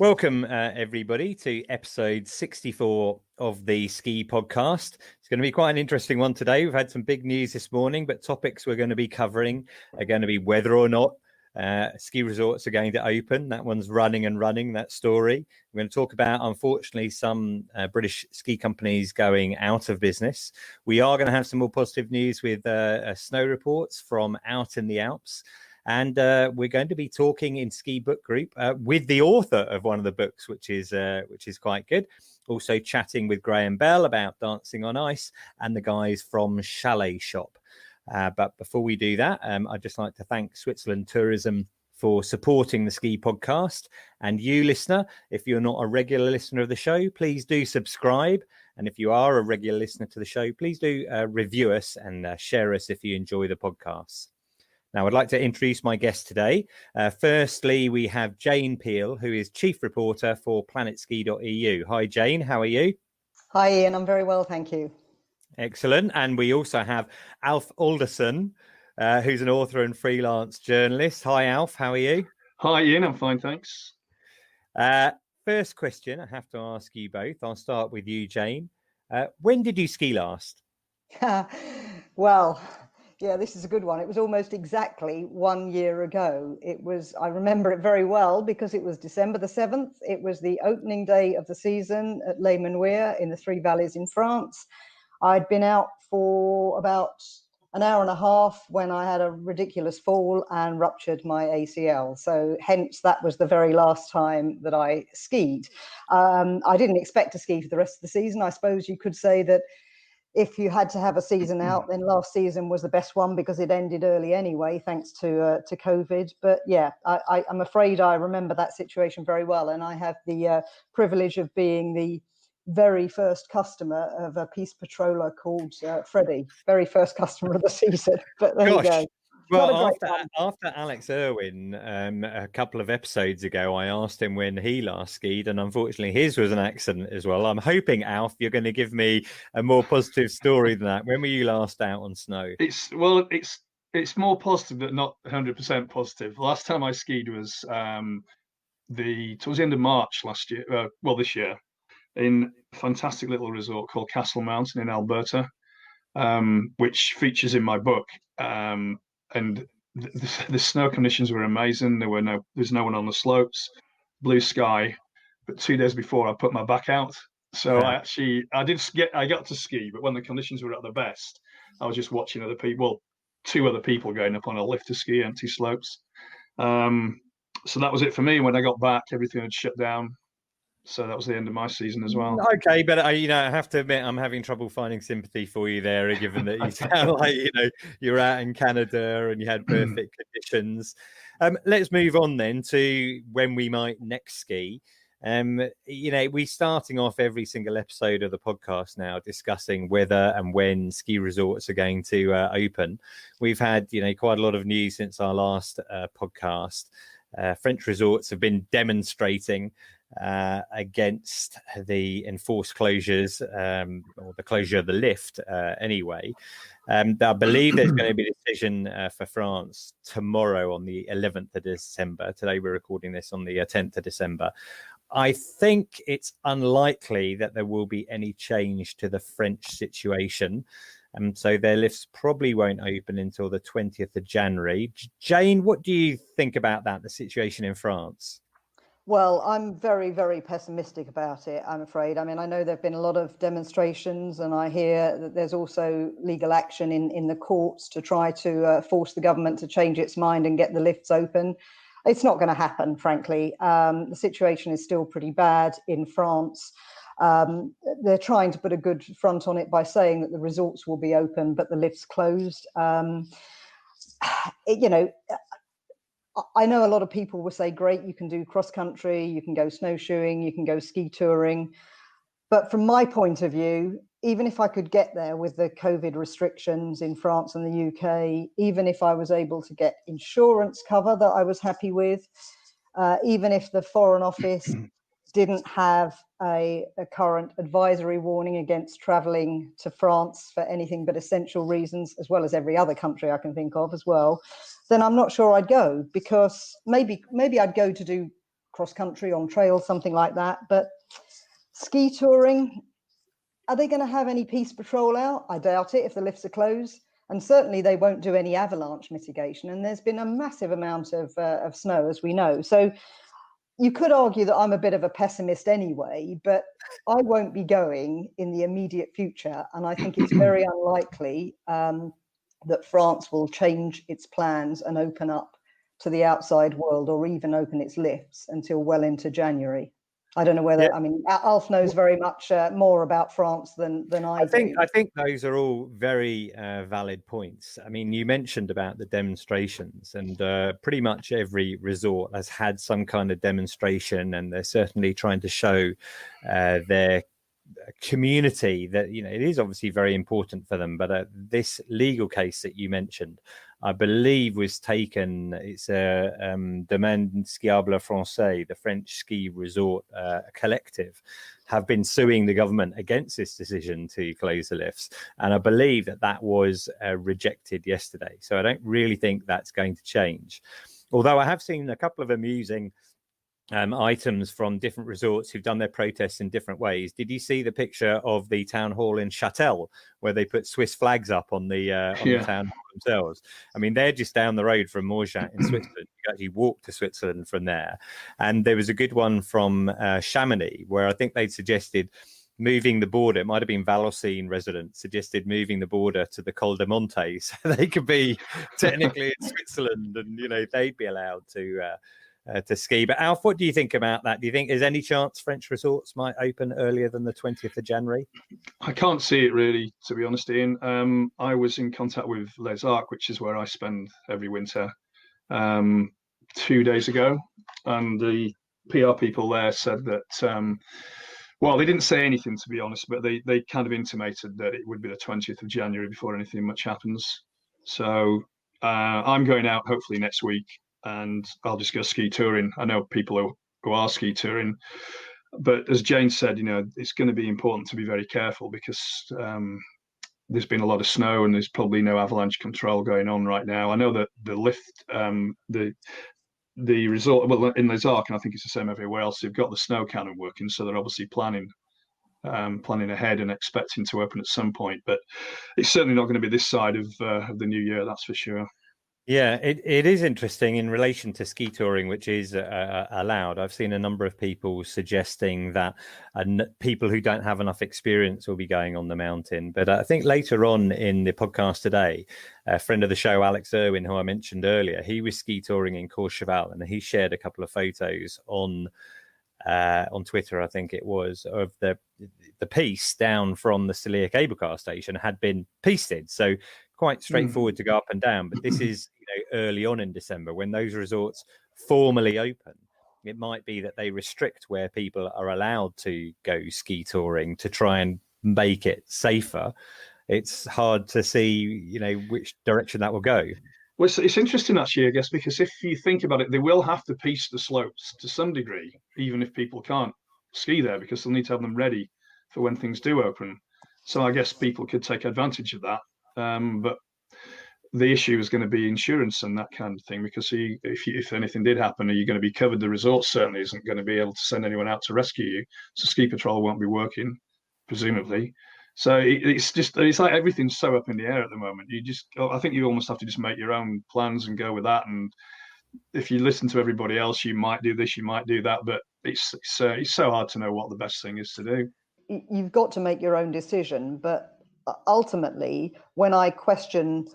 Welcome, everybody, to episode 64 of the Ski Podcast. It's going to be quite an interesting one today. We've had some big news this morning, but topics we're going to be covering are going to be whether or not ski resorts are going to open. That one's running, that story. We're going to talk about, unfortunately, some British ski companies going out of business. We are going to have some more positive news with snow reports from out in the Alps. And we're going to be talking in Ski Book Group with the author of one of the books, which is quite good. Also chatting with Graham Bell about dancing on ice and the guys from Chalet Shop. But before we do that, I'd just like to thank Switzerland Tourism for supporting the Ski Podcast. And you, listener, if you're not a regular listener of the show, please do subscribe. And if you are a regular listener to the show, please do review us and share us if you enjoy the podcast. Now, I'd like to introduce my guest today. Firstly, we have Jane Peel, who is Chief Reporter for Planetski.eu. Hi, Jane. How are you? Hi, Ian. I'm very well, thank you. Excellent. And we also have Alf Alderson, who's an author and freelance journalist. Hi, Alf. How are you? Hi, Ian. I'm fine, thanks. First question I have to ask you both. I'll start with you, Jane. When did you ski last? Well... yeah, this is a good one. It was almost exactly 1 year ago. I remember it very well because it was December the 7th. It was the opening day of the season at Les Menuires in the Three Valleys in France. I'd been out for about an hour and a half when I had a ridiculous fall and ruptured my ACL. So hence that was the very last time that I skied. I didn't expect to ski for the rest of the season. I suppose you could say that if you had to have a season out, then last season was the best one because it ended early anyway, thanks to COVID. But yeah, I'm afraid I remember that situation very well. And I have the privilege of being the very first customer of a Peace Patroller called Freddie, very first customer of the season. But there you go. Well, after Alex Irwin, a couple of episodes ago, I asked him when he last skied, and unfortunately his was an accident as well. I'm hoping, Alf, you're going to give me a more positive story than that. When were you last out on snow? It's more positive, but not 100% positive. The last time I skied was towards the end of March last year. This year, in a fantastic little resort called Castle Mountain in Alberta, which features in my book. And the snow conditions were amazing. There's no one on the slopes, blue sky. But 2 days before, I put my back out. So I got to ski, but when the conditions were at their best, I was just watching two other people going up on a lift to ski, empty slopes. So that was it for me. When I got back, everything had shut down. So that was the end of my season as well. Okay, but I have to admit, I'm having trouble finding sympathy for you there, given that you sound like you're out in Canada and you had perfect conditions. Let's move on then to when we might next ski. We're starting off every single episode of the podcast now discussing whether and when ski resorts are going to open. We've had quite a lot of news since our last podcast. French resorts have been demonstrating against the enforced closures or the closure of the lift anyway. I believe there's going to be a decision for France tomorrow on the 11th of December. Today we're recording this on the 10th of December. I think it's unlikely that there will be any change to the French situation. So their lifts probably won't open until the 20th of January. Jane, what do you think about that, the situation in France? Well, I'm very, very pessimistic about it, I'm afraid. I mean, I know there have been a lot of demonstrations, and I hear that there's also legal action in the courts to try to force the government to change its mind and get the lifts open. It's not going to happen, frankly. The situation is still pretty bad in France. They're trying to put a good front on it by saying that the resorts will be open, but the lifts closed. I know a lot of people will say, great, you can do cross country, you can go snowshoeing, you can go ski touring. But from my point of view, even if I could get there with the COVID restrictions in France and the UK, even if I was able to get insurance cover that I was happy with, even if the Foreign Office didn't have a current advisory warning against traveling to France for anything but essential reasons, as well as every other country I can think of as well, then I'm not sure I'd go, because maybe I'd go to do cross country on trails, something like that. But ski touring, are they going to have any peace patrol out? I doubt it if the lifts are closed. And certainly they won't do any avalanche mitigation. And there's been a massive amount of snow, as we know. So you could argue that I'm a bit of a pessimist anyway, but I won't be going in the immediate future. And I think it's very unlikely that France will change its plans and open up to the outside world, or even open its lifts until well into January. I don't know whether, I mean, Alf knows very much more about France than I do. I think those are all very valid points. I mean, you mentioned about the demonstrations, and pretty much every resort has had some kind of demonstration, and they're certainly trying to show their community that, you know, it is obviously very important for them. But this legal case that you mentioned, I believe, was taken. It's a Domaine Skiable Français, the French ski resort collective, have been suing the government against this decision to close the lifts. And I believe that was rejected yesterday. So I don't really think that's going to change. Although I have seen a couple of amusing items from different resorts who've done their protests in different ways. Did you see the picture of the town hall in Chatel, where they put Swiss flags up on the town hall themselves? I mean, they're just down the road from Morges in Switzerland. You can actually walk to Switzerland from there. And there was a good one from Chamonix, where I think they'd suggested moving the border. It might have been Valenciennes residents suggested moving the border to the Col de Monte, so they could be technically in Switzerland, and, you know, they'd be allowed to ski. But Alf, what do you think about that? Do you think there's any chance French resorts might open earlier than the 20th of January? I can't see it really, to be honest, Iain. I was in contact with Les Arcs, which is where I spend every winter, 2 days ago, and the PR people there said that, well, they didn't say anything, to be honest, but they kind of intimated that it would be the 20th of January before anything much happens. So I'm going out hopefully next week, and I'll just go ski touring. I know people who are ski touring, but as Jane said, you know, it's going to be important to be very careful, because there's been a lot of snow and there's probably no avalanche control going on right now. I know that the lift, the resort, well, in Les Arcs, and I think it's the same everywhere else, they've got the snow cannon working, so they're obviously planning ahead and expecting to open at some point. But it's certainly not going to be this side of the new year, that's for sure. Yeah, it is interesting in relation to ski touring, which is allowed. I've seen a number of people suggesting that people who don't have enough experience will be going on the mountain. But I think later on in the podcast today, a friend of the show, Alex Irwin, who I mentioned earlier, he was ski touring in Courchevel, and he shared a couple of photos on Twitter, I think it was, of the piece down from the Silier cable car station had been pieced. So quite straightforward to go up and down. But this is, you know, early on in December, when those resorts formally open. It might be that they restrict where people are allowed to go ski touring to try and make it safer. It's hard to see, you know, which direction that will go. Well, it's interesting, actually, I guess, because if you think about it, they will have to piece the slopes to some degree, even if people can't ski there, because they'll need to have them ready for when things do open. So I guess people could take advantage of that. But the issue is going to be insurance and that kind of thing, because if anything did happen, are you going to be covered? The resort certainly isn't going to be able to send anyone out to rescue you. So ski patrol won't be working, presumably. So it's like everything's so up in the air at the moment. I think you almost have to just make your own plans and go with that. And if you listen to everybody else, you might do this, you might do that, but it's so hard to know what the best thing is to do. You've got to make your own decision, but ultimately, when I question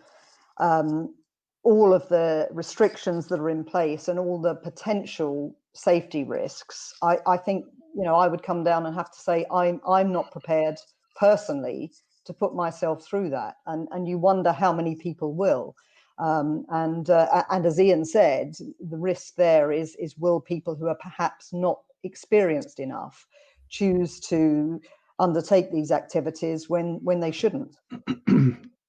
all of the restrictions that are in place and all the potential safety risks, I think, you know, I would come down and have to say I'm not prepared personally to put myself through that, and you wonder how many people will. And as Iain said, the risk there is will people who are perhaps not experienced enough choose to undertake these activities when they shouldn't.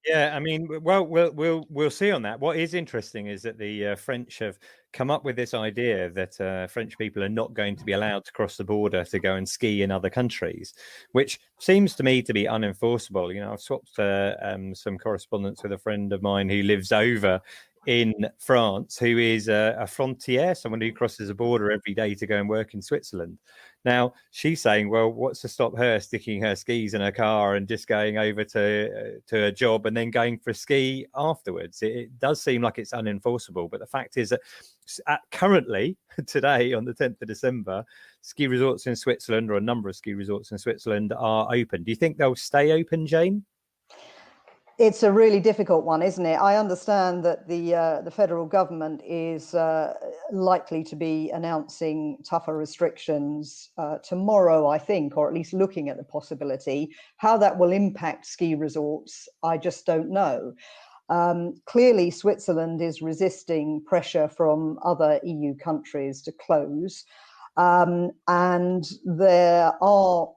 Yeah, I mean, well, we'll see on that. What is interesting is that the French have come up with this idea that French people are not going to be allowed to cross the border to go and ski in other countries, which seems to me to be unenforceable. You know, I've swapped some correspondence with a friend of mine who lives over in France who is a frontier, someone who crosses a border every day to go and work in Switzerland. Now, she's saying, well, what's to stop her sticking her skis in her car and just going over to a job and then going for a ski afterwards? It does seem like it's unenforceable. But the fact is that currently, today, on the 10th of December, ski resorts in Switzerland, or a number of ski resorts in Switzerland, are open. Do you think they'll stay open, Jane? It's a really difficult one, isn't it? I understand that the federal government is likely to be announcing tougher restrictions tomorrow, I think, or at least looking at the possibility. How that will impact ski resorts, I just don't know. Clearly, Switzerland is resisting pressure from other EU countries to close, and there are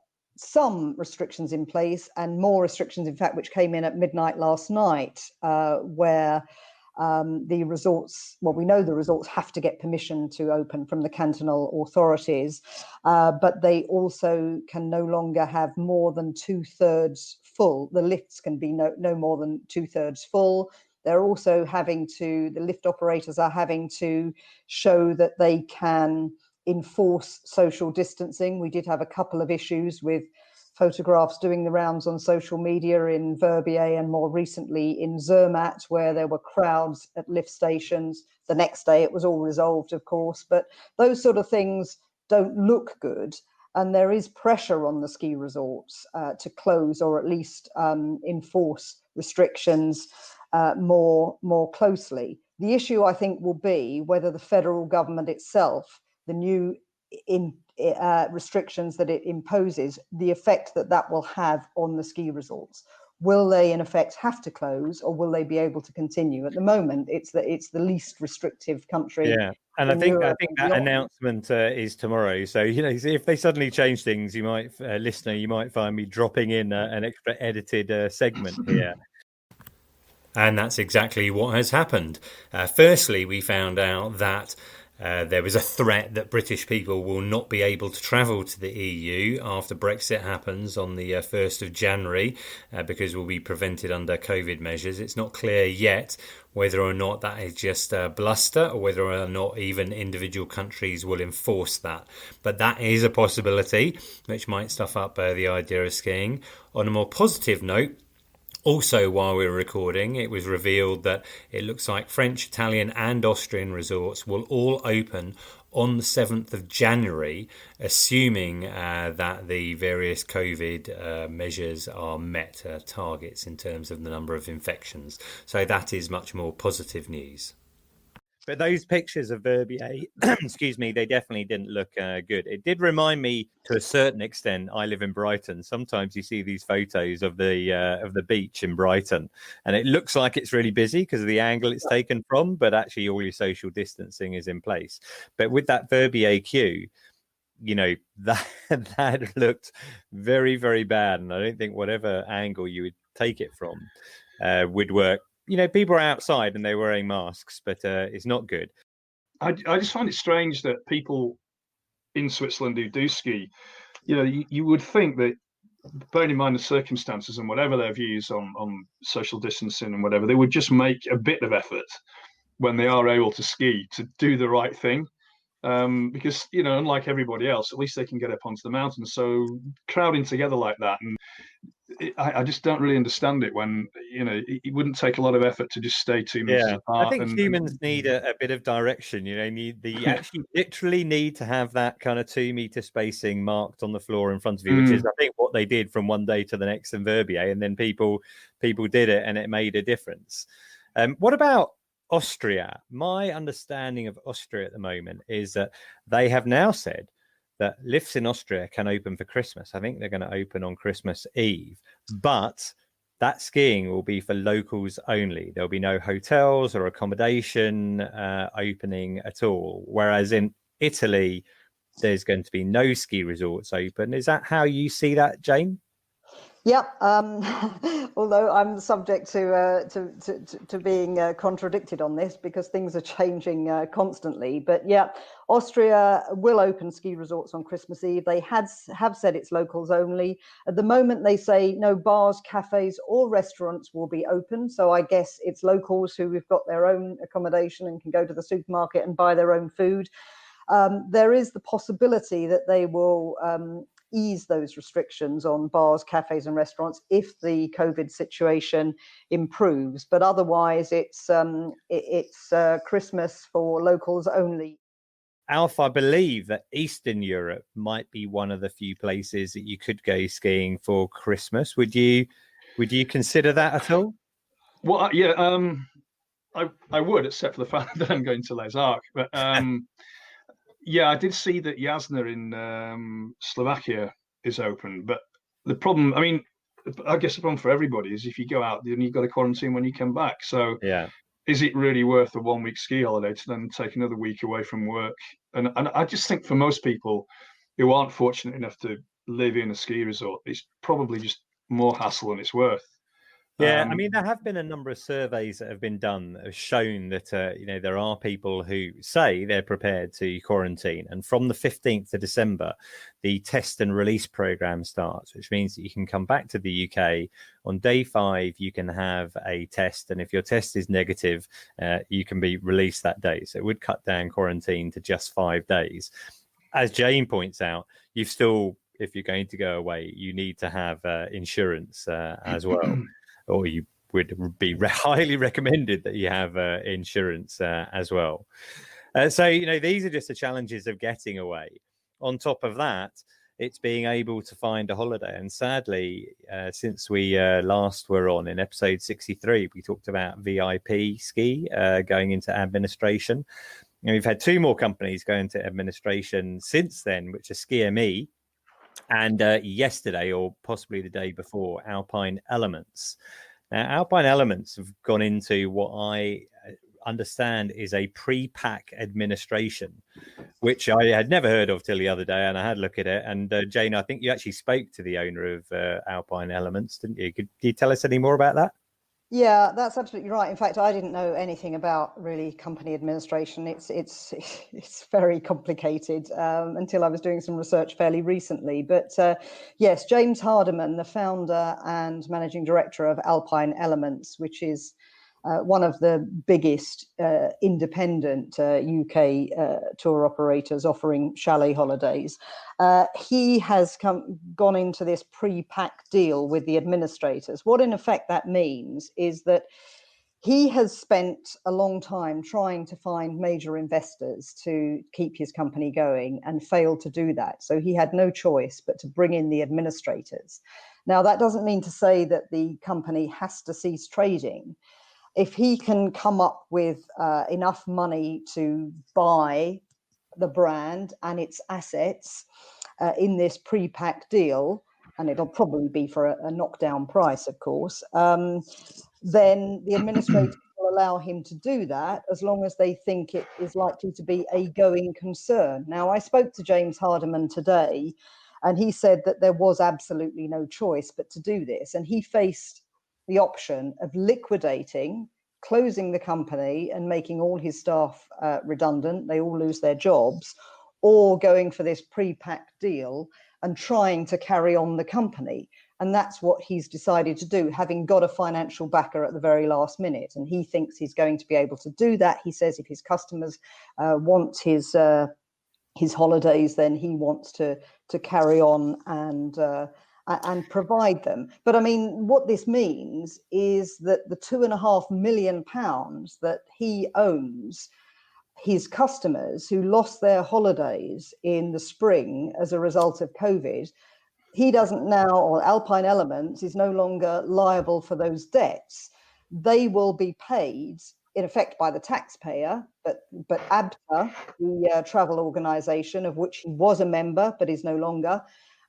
some restrictions in place, and more restrictions, in fact, which came in at midnight last night, where the resorts, well, we know the resorts have to get permission to open from the cantonal authorities, but they also can no longer have more than 2/3 full. The lifts can be no more than 2/3 full. They're also the lift operators are having to show that they can enforce social distancing. We did have a couple of issues with photographs doing the rounds on social media in Verbier and more recently in Zermatt, where there were crowds at lift stations. The next day it was all resolved, of course, but those sort of things don't look good. And there is pressure on the ski resorts to close, or at least enforce restrictions more closely. The issue, I think, will be whether the federal government itself, the new restrictions that it imposes, the effect that will have on the ski resorts. Will they, in effect, have to close, or will they be able to continue? At the moment, it's the least restrictive country. Yeah, and I think that announcement is tomorrow. So if they suddenly change things, you might, listener, you might find me dropping in an extra edited segment here. And that's exactly what has happened. Firstly, we found out that there was a threat that British people will not be able to travel to the EU after Brexit happens on the 1st of January because we'll be prevented under COVID measures. It's not clear yet whether or not that is just bluster, or whether or not even individual countries will enforce that. But that is a possibility, which might stuff up the idea of skiing. On a more positive note, also, while we were recording, it was revealed that it looks like French, Italian and Austrian resorts will all open on the 7th of January, assuming that the various COVID measures are met, targets in terms of the number of infections. So that is much more positive news. But those pictures of Verbier, excuse me, they definitely didn't look good. It did remind me, to a certain extent, I live in Brighton. Sometimes you see these photos of the beach in Brighton, and it looks like it's really busy because of the angle it's taken from, but actually all your social distancing is in place. But with that Verbier queue, that looked very, very bad, and I don't think whatever angle you would take it from would work. People are outside and they're wearing masks, but it's not good. I just find it strange that people in Switzerland who do ski, you would think that, bearing in mind the circumstances and whatever their views on social distancing and whatever, they would just make a bit of effort when they are able to ski to do the right thing. Because, unlike everybody else, at least they can get up onto the mountain. So crowding together like that, and I just don't really understand it when, it wouldn't take a lot of effort to just stay 2 meters apart. I think humans need a bit of direction. Actually literally need to have that kind of 2 meter spacing marked on the floor in front of you, which is, I think, what they did from one day to the next in Verbier. And then people did it and it made a difference. What about Austria? My understanding of Austria at the moment is that they have now said that lifts in Austria can open for Christmas. I think they're going to open on Christmas Eve, but that skiing will be for locals only. There'll be no hotels or accommodation opening at all. Whereas in Italy, there's going to be no ski resorts open. Is that how you see that, Jane? Yep. Although I'm subject to being contradicted on this because things are changing constantly. But yeah, Austria will open ski resorts on Christmas Eve. They have said it's locals only. At the moment, they say no bars, cafes, or restaurants will be open. So I guess it's locals who have got their own accommodation and can go to the supermarket and buy their own food. There is the possibility that they will ease those restrictions on bars, cafes, and restaurants if the COVID situation improves. But otherwise, it's Christmas for locals only. Alf, I believe that Eastern Europe might be one of the few places that you could go skiing for Christmas. Would you consider that at all? Well, yeah, I would, except for the fact that I'm going to Les Arc. But yeah, I did see that Jasna in Slovakia is open. But the problem, I mean, I guess the problem for everybody is if you go out, then you've got to quarantine when you come back. So yeah, is it really worth a 1 week ski holiday to then take another week away from work? And I just think for most people who aren't fortunate enough to live in a ski resort, it's probably just more hassle than it's worth. Yeah, I mean, there have been a number of surveys that have been done that have shown that, there are people who say they're prepared to quarantine. And from the 15th of December, the test and release program starts, which means that you can come back to the UK. On day 5, you can have a test. And if your test is negative, you can be released that day. So it would cut down quarantine to just 5 days. As Jane points out, you've still, if you're going to go away, you need to have insurance as well. Or you would be highly recommended that you have insurance as well. So, these are just the challenges of getting away. On top of that, it's being able to find a holiday. And sadly, since we last were on in episode 63, we talked about VIP ski going into administration. And we've had 2 more companies go into administration since then, which are Ski ME. And yesterday, or possibly the day before, Alpine Elements. Now, Alpine Elements have gone into what I understand is a pre-pack administration, which I had never heard of till the other day, and I had a look at it. And Jane, I think you actually spoke to the owner of Alpine Elements, didn't you? Could you tell us any more about that? Yeah, that's absolutely right. In fact, I didn't know anything about really company administration. It's very complicated until I was doing some research fairly recently. But yes, James Hardiman, the founder and managing director of Alpine Elements, which is one of the biggest independent UK tour operators offering chalet holidays. He has gone into this pre-pack deal with the administrators. What in effect that means is that he has spent a long time trying to find major investors to keep his company going and failed to do that. So he had no choice but to bring in the administrators. Now, that doesn't mean to say that the company has to cease trading. If he can come up with enough money to buy the brand and its assets in this pre-pack deal, and it'll probably be for a knockdown price, of course, then the administrators will allow him to do that as long as they think it is likely to be a going concern. Now, I spoke to James Hardiman today, and he said that there was absolutely no choice but to do this. And he faced the option of liquidating, closing the company and making all his staff redundant, they all lose their jobs, or going for this pre-packed deal and trying to carry on the company. And that's what he's decided to do, having got a financial backer at the very last minute. And he thinks he's going to be able to do that. He says if his customers want his holidays, then he wants to carry on and provide them. But I mean, what this means is that the £2.5 million that he owes his customers who lost their holidays in the spring as a result of COVID, he doesn't now, or Alpine Elements is no longer liable for those debts. They will be paid in effect by the taxpayer, but ABTA, the travel organisation of which he was a member but is no longer,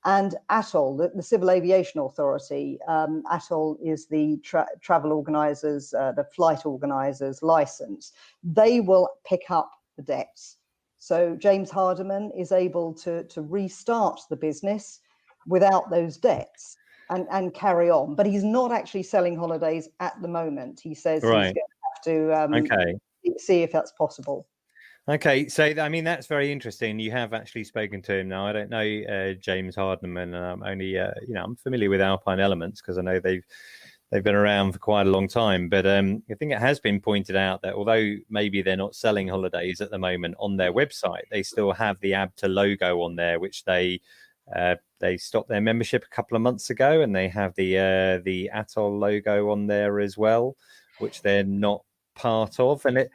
and ATOL, the Civil Aviation Authority. ATOL is the travel organisers, the flight organisers' licence. They will pick up the debts. So James Hardiman is able to restart the business without those debts. and carry on. But he's not actually selling holidays at the moment. He says he's going to have to see if that's possible. Okay, so I mean that's very interesting. You have actually spoken to him now. I don't know James Hardiman, and I'm only I'm familiar with Alpine Elements because I know they've been around for quite a long time. But I think it has been pointed out that although maybe they're not selling holidays at the moment on their website, they still have the ABTA logo on there, which they stopped their membership a couple of months ago, and they have the Atoll logo on there as well, which they're not part of, and it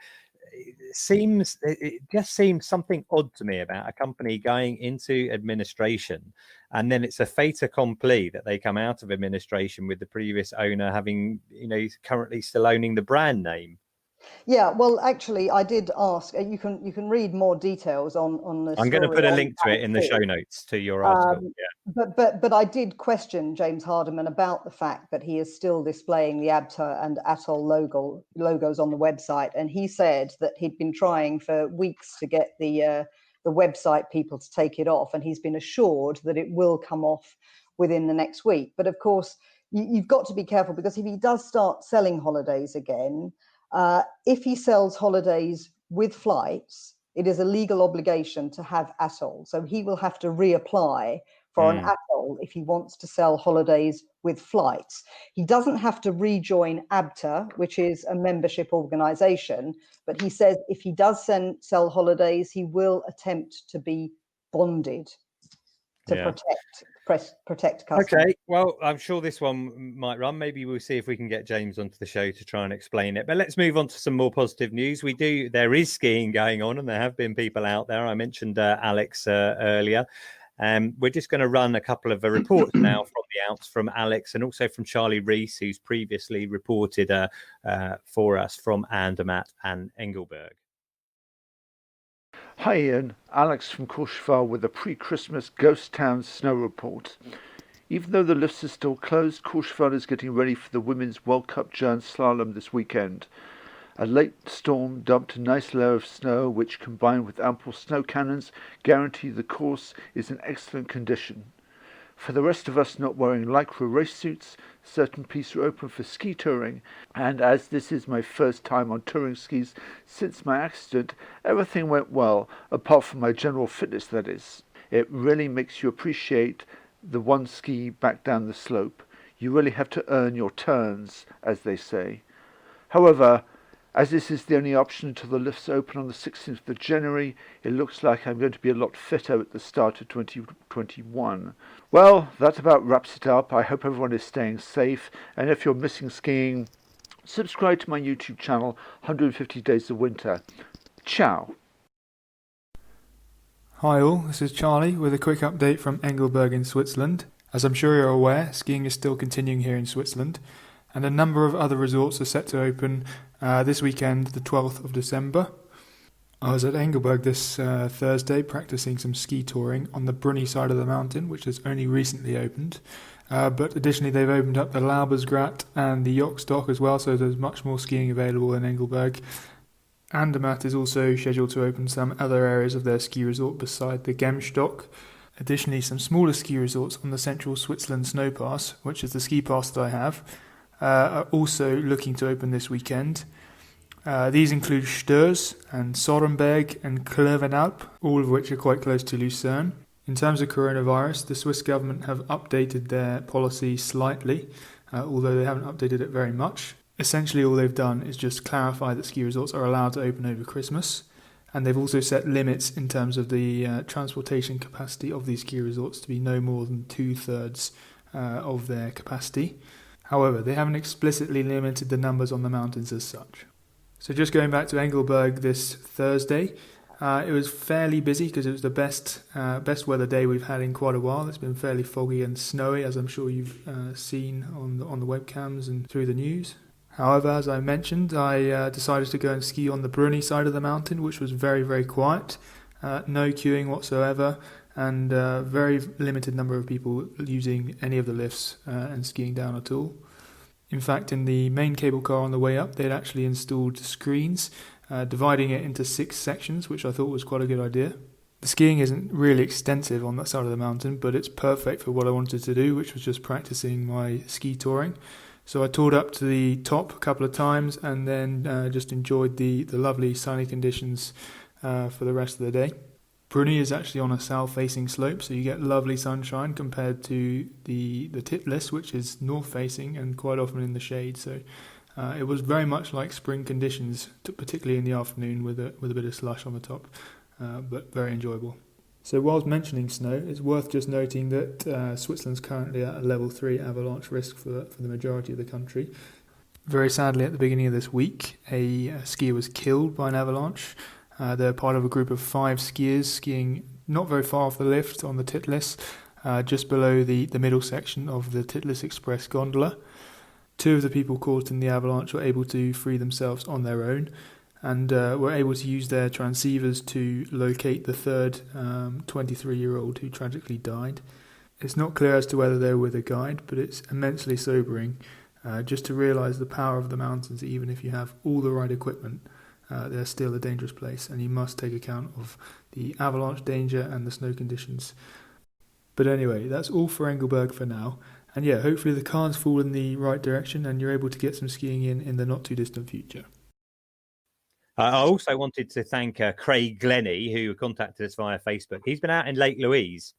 just seems something odd to me about a company going into administration and then it's a fait accompli that they come out of administration with the previous owner having, currently still owning the brand name. Yeah, well, actually, I did ask. You can read more details on the. I'm going to put a link to it in the show notes to your article. But I did question James Hardiman about the fact that he is still displaying the ABTA and Atoll logos on the website, and he said that he'd been trying for weeks to get the website people to take it off, and he's been assured that it will come off within the next week. But of course, you've got to be careful, because if he does start selling holidays again. If he sells holidays with flights, it is a legal obligation to have Atoll. So he will have to reapply for an Atoll if he wants to sell holidays with flights. He doesn't have to rejoin ABTA, which is a membership organization, but he says if he does sell holidays, he will attempt to be bonded to protect customers. Okay, well, I'm sure this one might run. Maybe we'll see if we can get James onto the show to try and explain it. But let's move on to some more positive news. There is skiing going on, and there have been people out there. I mentioned Alex earlier. We're just going to run a couple of reports now from the Alps, from Alex and also from Charlie Rees, who's previously reported for us from Andermatt and Engelberg. Hi Ian, Alex from Courchevel with a pre-Christmas ghost town snow report. Even though the lifts are still closed, Courchevel is getting ready for the Women's World Cup Giant Slalom this weekend. A late storm dumped a nice layer of snow which, combined with ample snow cannons, guarantee the course is in excellent condition. For the rest of us not wearing lycra race suits, certain pistes are open for ski touring, and as this is my first time on touring skis since my accident, everything went well, apart from my general fitness, that is. It really makes you appreciate the one ski back down the slope. You really have to earn your turns, as they say. However, as this is the only option until the lifts open on the 16th of January, it looks like I'm going to be a lot fitter at the start of 2021. Well, that about wraps it up. I hope everyone is staying safe, and if you're missing skiing, subscribe to my YouTube channel, 150 Days of Winter. Ciao. Hi all, this is Charlie with a quick update from Engelberg in Switzerland. As I'm sure you're aware, skiing is still continuing here in Switzerland, and a number of other resorts are set to open this weekend, the 12th of December. I was at Engelberg this Thursday practicing some ski touring on the Brunny side of the mountain, which has only recently opened. But additionally, they've opened up the Laubersgrat and the Jockstock as well, so there's much more skiing available in Engelberg. Andermatt is also scheduled to open some other areas of their ski resort beside the Gemstock. Additionally, some smaller ski resorts on the Central Switzerland Snow Pass, which is the ski pass that I have, are also looking to open this weekend. These include Sturs and Sorenberg and Klövenalp, all of which are quite close to Lucerne. In terms of coronavirus, the Swiss government have updated their policy slightly, although they haven't updated it very much. Essentially all they've done is just clarify that ski resorts are allowed to open over Christmas, and they've also set limits in terms of the transportation capacity of these ski resorts to be no more than 2/3 of their capacity. However, they haven't explicitly limited the numbers on the mountains as such. So just going back to Engelberg this Thursday, it was fairly busy because it was the best weather day we've had in quite a while. It's been fairly foggy and snowy, as I'm sure you've seen on the webcams and through the news. However, as I mentioned, I decided to go and ski on the Brunny side of the mountain, which was very, very quiet, no queuing whatsoever, and very limited number of people using any of the lifts and skiing down at all. In fact, in the main cable car on the way up, they'd actually installed screens, dividing it into 6 sections, which I thought was quite a good idea. The skiing isn't really extensive on that side of the mountain, but it's perfect for what I wanted to do, which was just practicing my ski touring. So I toured up to the top a couple of times and then just enjoyed the lovely sunny conditions for the rest of the day. Bruni is actually on a south-facing slope, so you get lovely sunshine compared to the Titlis, which is north-facing and quite often in the shade. So it was very much like spring conditions, particularly in the afternoon with a bit of slush on the top, but very enjoyable. So whilst mentioning snow, it's worth just noting that Switzerland's currently at a level 3 avalanche risk for the majority of the country. Very sadly, at the beginning of this week, a skier was killed by an avalanche. They're part of a group of 5 skiers skiing not very far off the lift on the Titlis, just below the middle section of the Titlis Express gondola. 2 of the people caught in the avalanche were able to free themselves on their own, and were able to use their transceivers to locate the third 23-year-old who tragically died. It's not clear as to whether they were with a guide, but it's immensely sobering just to realise the power of the mountains. Even if you have all the right equipment, they're still a dangerous place, and you must take account of the avalanche danger and the snow conditions. But anyway, that's all for Engelberg for now, and yeah, hopefully the cards fall in the right direction and you're able to get some skiing in the not too distant future. I also wanted to thank Craig Glennie, who contacted us via Facebook. He's been out in Lake Louise,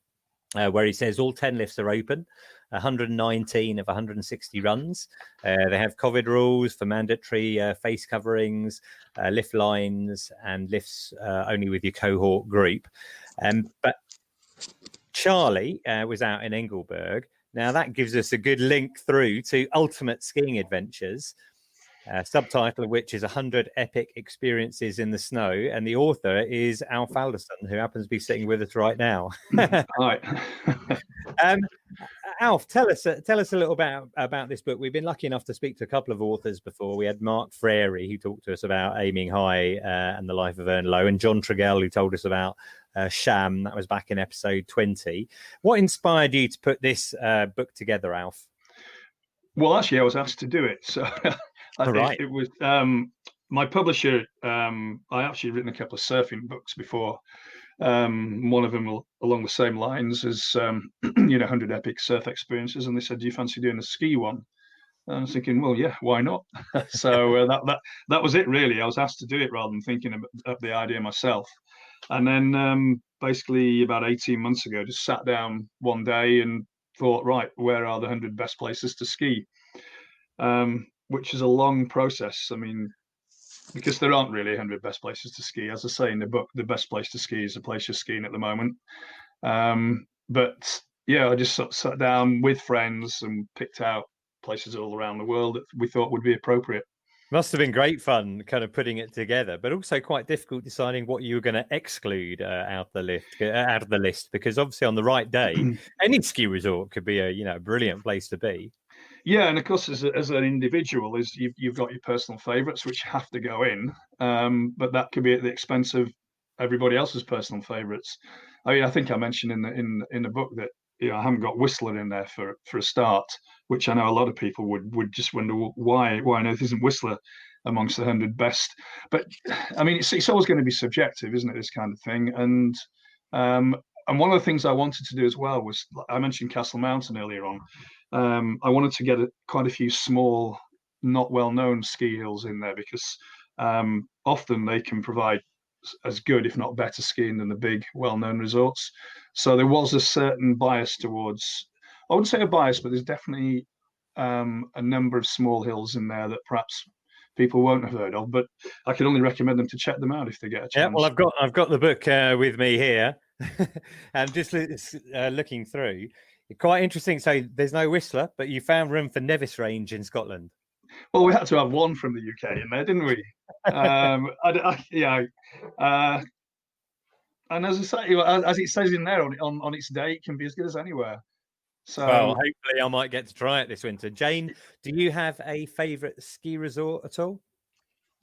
where he says all 10 lifts are open, 119 of 160 runs. They have COVID rules for mandatory face coverings, lift lines, and lifts only with your cohort group. But Charlie was out in Engelberg. Now, that gives us a good link through to Ultimate Skiing Adventures, subtitle of which is 100 Epic Experiences in the Snow. And the author is Alf Alderson, who happens to be sitting with us right now. Hi. Alf, tell us a little about this book. We've been lucky enough to speak to a couple of authors before. We had Mark Frary, who talked to us about Aiming High and the Life of Ern Low, and John Tregell, who told us about Sham. That was back in episode 20. What inspired you to put this book together, Alf? Well, actually, I was asked to do it. So it was my publisher. I actually written a couple of surfing books before. One of them along the same lines as 100 Epic Surf Experiences, and they said, "Do you fancy doing a ski one?" And I was thinking, well, yeah, why not? So that was it, really. I was asked to do it rather than thinking of the idea myself. And then basically about 18 months ago, just sat down one day and thought, right, where are the 100 best places to ski? Which is a long process. I mean, because there aren't really 100 best places to ski. As I say in the book, the best place to ski is the place you're skiing at the moment. But yeah, I just sat down with friends and picked out places all around the world that we thought would be appropriate. Must have been great fun kind of putting it together, but also quite difficult deciding what you were going to exclude out of the list, because obviously on the right day, any ski resort could be a brilliant place to be. Yeah, and of course, as an individual, you've got your personal favourites which have to go in, but that could be at the expense of everybody else's personal favourites. I mean, I think I mentioned in the book that I haven't got Whistler in there for a start, which I know a lot of people would just wonder why on earth isn't Whistler amongst the 100 best. But I mean, it's always going to be subjective, isn't it? This kind of thing, and one of the things I wanted to do as well was, I mentioned Castle Mountain earlier on. I wanted to get quite a few small, not well-known ski hills in there, because often they can provide as good, if not better, skiing than the big, well-known resorts. So there was a certain bias towards, I wouldn't say a bias, but there's definitely a number of small hills in there that perhaps people won't have heard of. But I can only recommend them to check them out if they get a chance. Yeah, well, I've got the book with me here, and just looking through. Quite interesting. So there's no Whistler, but you found room for Nevis Range in Scotland. Well, we had to have one from the UK in there, didn't we? And as I say, as it says in there, on its day, it can be as good as anywhere. So, well, hopefully I might get to try it this winter. Jane, do you have a favourite ski resort at all?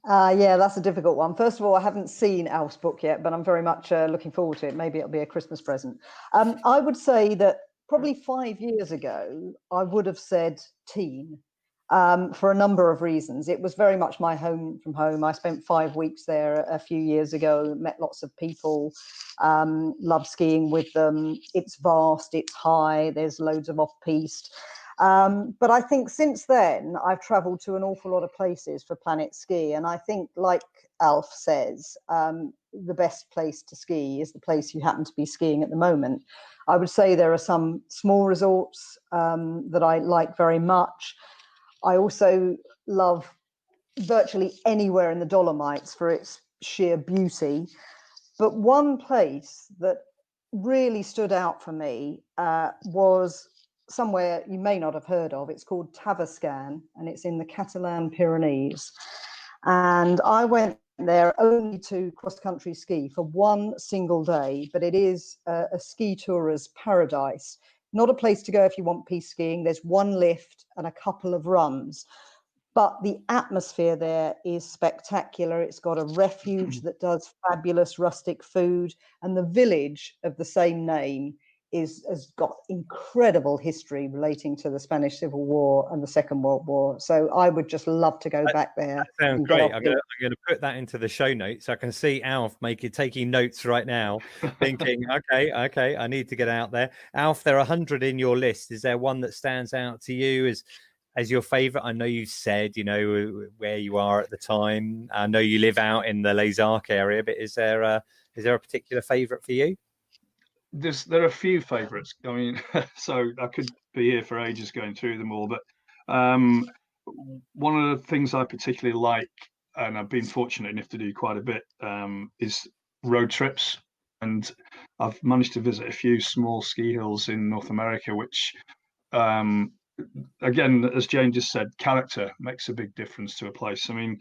Yeah, that's a difficult one. First of all, I haven't seen Alf's book yet, but I'm very much looking forward to it. Maybe it'll be a Christmas present. I would say that probably 5 years ago, I would have said Teen. for a number of reasons. It was very much my home from home. I spent 5 weeks there a few years ago, met lots of people, love skiing with them. It's vast, it's high, there's loads of off-piste. But I think since then, I've travelled to an awful lot of places for Planet Ski. And I think, like Alf says, the best place to ski is the place you happen to be skiing at the moment. I would say there are some small resorts that I like very much. I also love virtually anywhere in the Dolomites for its sheer beauty. But one place that really stood out for me was somewhere you may not have heard of. It's called Tavascan, and it's in the Catalan Pyrenees. And I went there only to cross-country ski for one single day, but it is a ski tourer's paradise. Not a place to go if you want piste skiing. There's one lift and a couple of runs. But the atmosphere there is spectacular. It's got a refuge that does fabulous rustic food. And the village of the same name has got incredible history relating to the Spanish Civil War and the Second World War. So I would just love to go back there. That sounds great. I'm going to put that into the show notes. I can see Alf taking notes right now, thinking, okay, I need to get out there. Alf, there are 100 in your list. Is there one that stands out to you as your favourite? I know you said, where you are at the time. I know you live out in the Les Arcs area, but is there a particular favourite for you? There are a few favourites. I mean, so I could be here for ages going through them all. But one of the things I particularly like, and I've been fortunate enough to do quite a bit, is road trips. And I've managed to visit a few small ski hills in North America, which, again, as Jane just said, character makes a big difference to a place. I mean,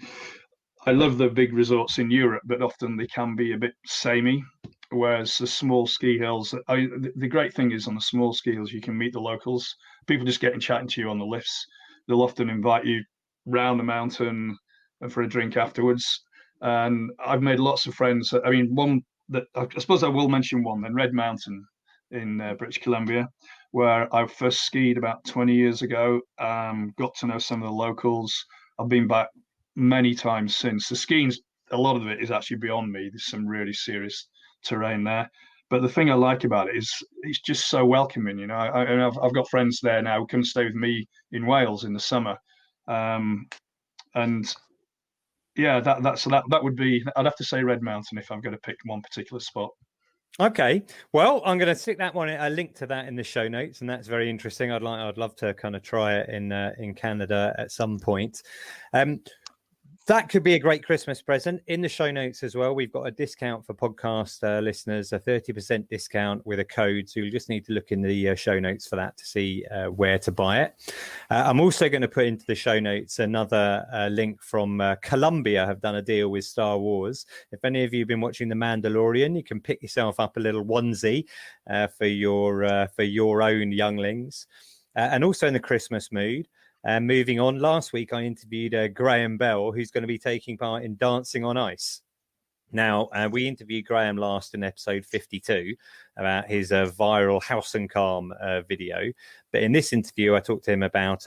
I love the big resorts in Europe, but often they can be a bit samey. Whereas the small ski hills, the great thing is on the small ski hills, you can meet the locals. People just getting chatting to you on the lifts. They'll often invite you round the mountain for a drink afterwards. And I've made lots of friends. I mean, one that I suppose I will mention one, then Red Mountain in British Columbia, where I first skied about 20 years ago. Got to know some of the locals. I've been back many times since. The skiing's, a lot of it is actually beyond me. There's some really serious terrain there, but the thing I like about it is it's just so welcoming. I've got friends there now who come stay with me in Wales in the summer, and yeah, that would be. I'd have to say Red Mountain if I'm going to pick one particular spot. Okay, well, I'm going to stick that one, a link to that in the show notes, and that's very interesting. I'd love to kind of try it in Canada at some point. That could be a great Christmas present. In the show notes as well, we've got a discount for podcast listeners, a 30% discount with a code. So you'll just need to look in the show notes for that to see where to buy it. I'm also going to put into the show notes another link from Columbia have done a deal with Star Wars. If any of you have been watching The Mandalorian, you can pick yourself up a little onesie for your own younglings. And also in the Christmas mood. Moving on, last week I interviewed Graham Bell, who's going to be taking part in Dancing on Ice. Now, we interviewed Graham last in episode 52 about his viral House and Calm video. But in this interview, I talked to him about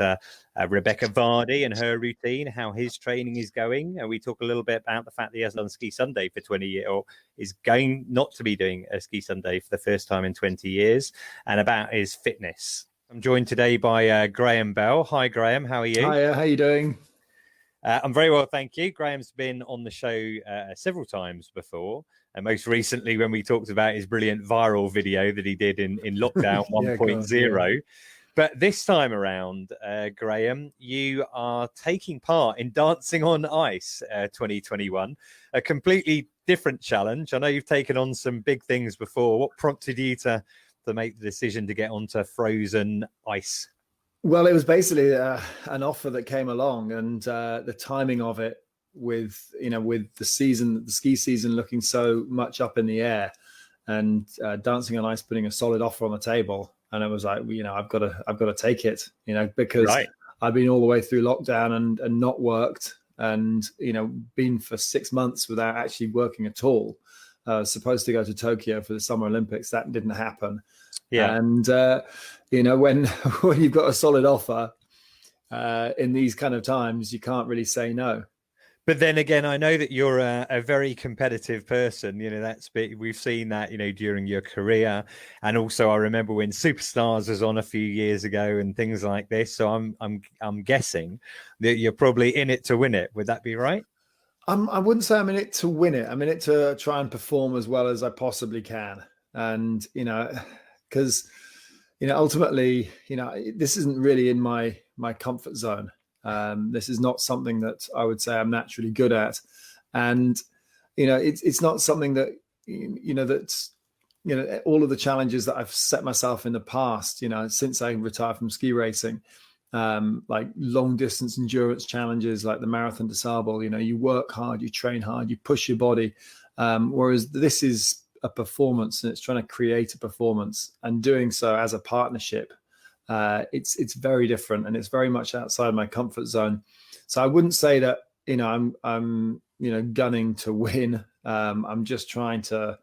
Rebecca Vardy and her routine, how his training is going. And we talk a little bit about the fact that he hasn't done Ski Sunday for 20 years, or is going not to be doing a Ski Sunday for the first time in 20 years, and about his fitness. I'm joined today by Graham Bell. Hi, Graham. How are you? Hi, how are you doing? I'm very well, thank you. Graham's been on the show several times before, and most recently when we talked about his brilliant viral video that he did in Lockdown 1.0. Yeah. But this time around, Graham, you are taking part in Dancing on Ice 2021, a completely different challenge. I know you've taken on some big things before. What prompted you to make the decision to get onto frozen ice? Well, it was basically an offer that came along, and the timing of it with the ski season looking so much up in the air, and Dancing on Ice putting a solid offer on the table, and it was like, I've got to take it, because right. I've been all the way through lockdown and not worked, and been for 6 months without actually working at all. Supposed to go to Tokyo for the Summer Olympics. That didn't happen. Yeah. And, when you've got a solid offer, in these kind of times, you can't really say no. But then again, I know that you're a very competitive person. We've seen that, during your career. And also I remember when Superstars was on a few years ago and things like this. So I'm guessing that you're probably in it to win it. Would that be right? I wouldn't say I'm in it to win it. I'm in it to try and perform as well as I possibly can. And, because, ultimately, this isn't really in my comfort zone. This is not something that I would say I'm naturally good at. And, it's not something that, that's, all of the challenges that I've set myself in the past, since I retired from ski racing, like long distance endurance challenges, like the Marathon des Sables, you work hard, you train hard, you push your body. Whereas this is a performance, and it's trying to create a performance, and doing so as a partnership. It's very different, and it's very much outside my comfort zone. So I wouldn't say that, I'm gunning to win. I'm just trying to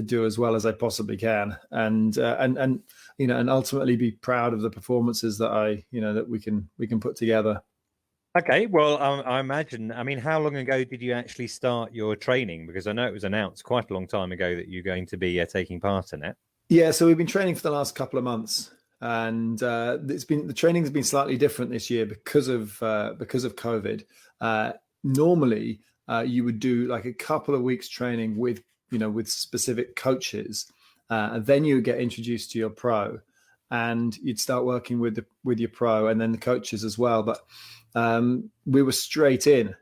do as well as I possibly can, and ultimately be proud of the performances that that we can put together. Okay, well, I imagine. I mean, how long ago did you actually start your training? Because I know it was announced quite a long time ago that you're going to be taking part in it. Yeah, so we've been training for the last couple of months, and the training's been slightly different this year because of COVID. Normally, you would do like a couple of weeks training with specific coaches, and then you would get introduced to your pro, and you'd start working with your pro and then the coaches as well. But we were straight in,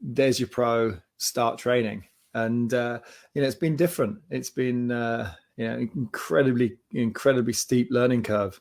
there's your pro, start training. And, it's been different. It's been, incredibly steep learning curve.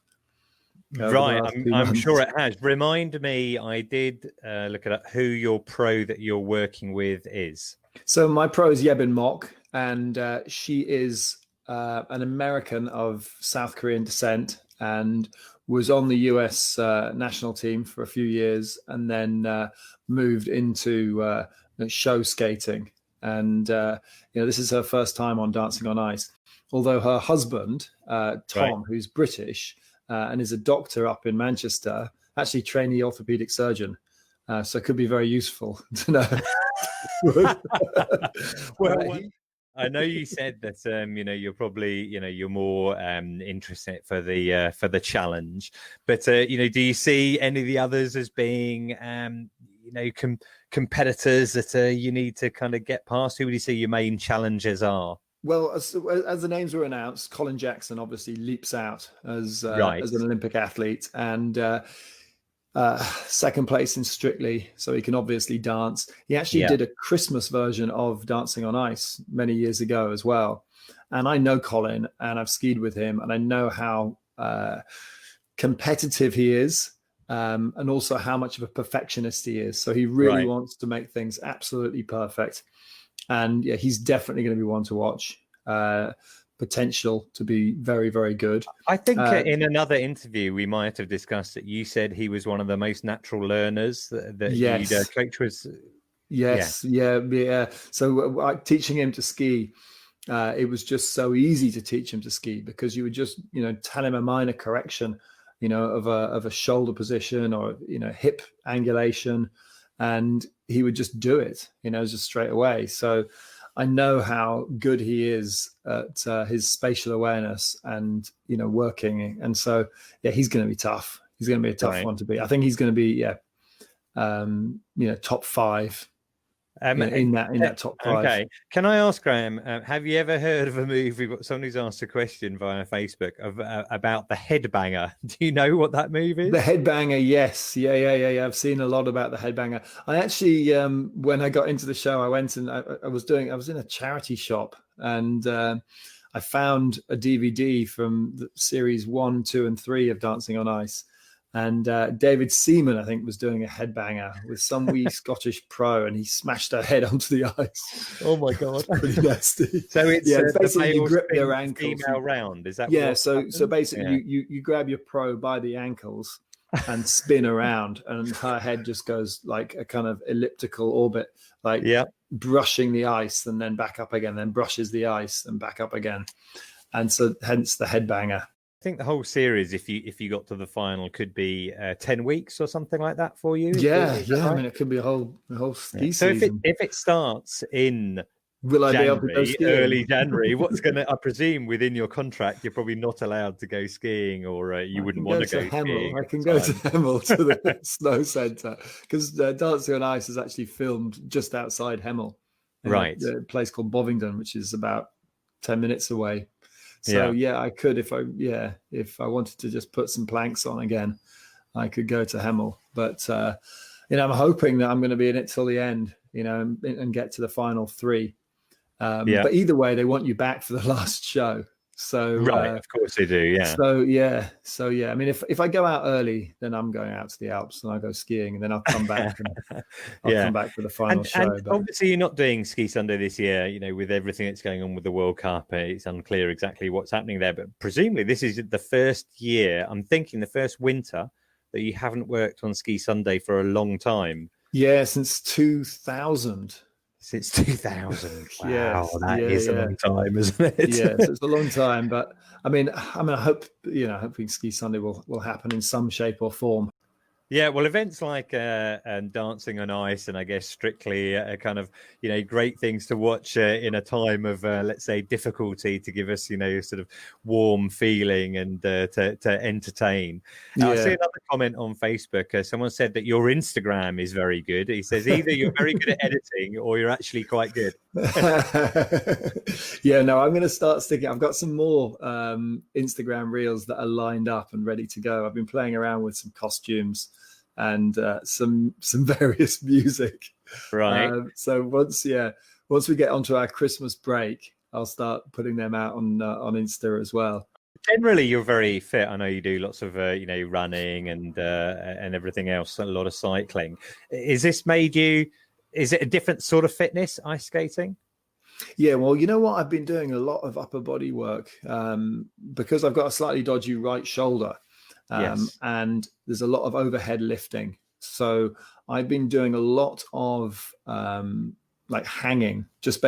Right. I'm sure it has. Remind me, I did look at who your pro that you're working with is. So my pro is Yebin Mok, and she is an American of South Korean descent, and was on the US national team for a few years, and then moved into show skating. And this is her first time on Dancing on Ice. Although her husband, Tom, right, who's British and is a doctor up in Manchester, actually trainee orthopedic surgeon. So it could be very useful to know. Well, I know you said that you're probably you're more interested for the challenge, but do you see any of the others as being competitors that you need to kind of get past? Who do you see your main challenges are? Well, as the names were announced, Colin Jackson obviously leaps out as an Olympic athlete, and second place in Strictly, so he can obviously dance. He actually did a Christmas version of Dancing on Ice many years ago as well. And I know Colin, and I've skied with him, and I know how competitive he is, and also how much of a perfectionist he is. So he really wants to make things absolutely perfect. And yeah, he's definitely going to be one to watch. Potential to be very, very good. I think in another interview we might have discussed that you said he was one of the most natural learners that you'd coach with. Yes, yeah. So teaching him to ski, it was just so easy to teach him to ski, because you would just tell him a minor correction, of a shoulder position or hip angulation, and he would just do it, just straight away. So I know how good he is at his spatial awareness and, working. And so, he's going to be tough. He's going to be a tough one to beat. I think he's going to be, top 5 in that top 5. Okay. Can I ask, Graham, have you ever heard of a movie? Somebody's asked a question via Facebook about The Headbanger. Do you know what that movie is? The Headbanger, yes. Yeah. I've seen a lot about The Headbanger. I actually, when I got into the show, I went and I was in a charity shop, and I found a DVD from the series 1, 2, and 3 of Dancing on Ice. And David Seaman, I think, was doing a headbanger with some wee Scottish pro, and he smashed her head onto the ice. Oh my God, pretty nasty. So it's basically you grip your ankles. Female round, is that? Yeah. So basically, you grab your pro by the ankles and spin around, and her head just goes like a kind of elliptical orbit, like brushing the ice and then back up again, then brushes the ice and back up again, and so hence the headbanger. think the whole series, if you got to the final, could be 10 weeks or something like that for you. Yeah. Is that right? I mean, it could be a whole ski So season. if it starts in Will I January, be able to go skiing? early January, I presume within your contract, you're probably not allowed to go skiing, or you wouldn't want to go skiing. I can go to Hemel to the snow centre, because Dancing on Ice is actually filmed just outside Hemel, right? A place called Bovingdon, which is about 10 minutes away. So I could, if I wanted to just put some planks on again, I could go to Hemel. But I'm hoping that I'm going to be in it till the end, and get to the final three. But either way, they want you back for the last show. So of course they do. Yeah. So I mean, if I go out early, then I'm going out to the Alps and I go skiing, and then I'll come back and come back for the final show. And obviously, you're not doing Ski Sunday this year. With everything that's going on with the World Cup, it's unclear exactly what's happening there. But presumably, this is the first year. I'm thinking the first winter that you haven't worked on Ski Sunday for a long time. Yeah, since 2000. Since 2000. Wow, yes, that is a long time, isn't it? Yeah, so it's a long time. But I mean, I hope, hoping Ski Sunday will happen in some shape or form. Yeah, well, events like Dancing on Ice and I guess Strictly are kind of, great things to watch in a time of, let's say, difficulty, to give us, sort of warm feeling and to entertain. I see another comment on Facebook. Someone said that your Instagram is very good. He says either you're very good at editing or you're actually quite good. Yeah, no, I'm going to start sticking. I've got some more Instagram reels that are lined up and ready to go. I've been playing around with some costumes and some various music. Right. So once we get onto our Christmas break, I'll start putting them out on Insta as well. Generally, you're very fit. I know you do lots of running and everything else, a lot of cycling. Is it a different sort of fitness, ice skating? Yeah, well, you know what? I've been doing a lot of upper body work because I've got a slightly dodgy right shoulder. And there's a lot of overhead lifting. So I've been doing a lot of like hanging, just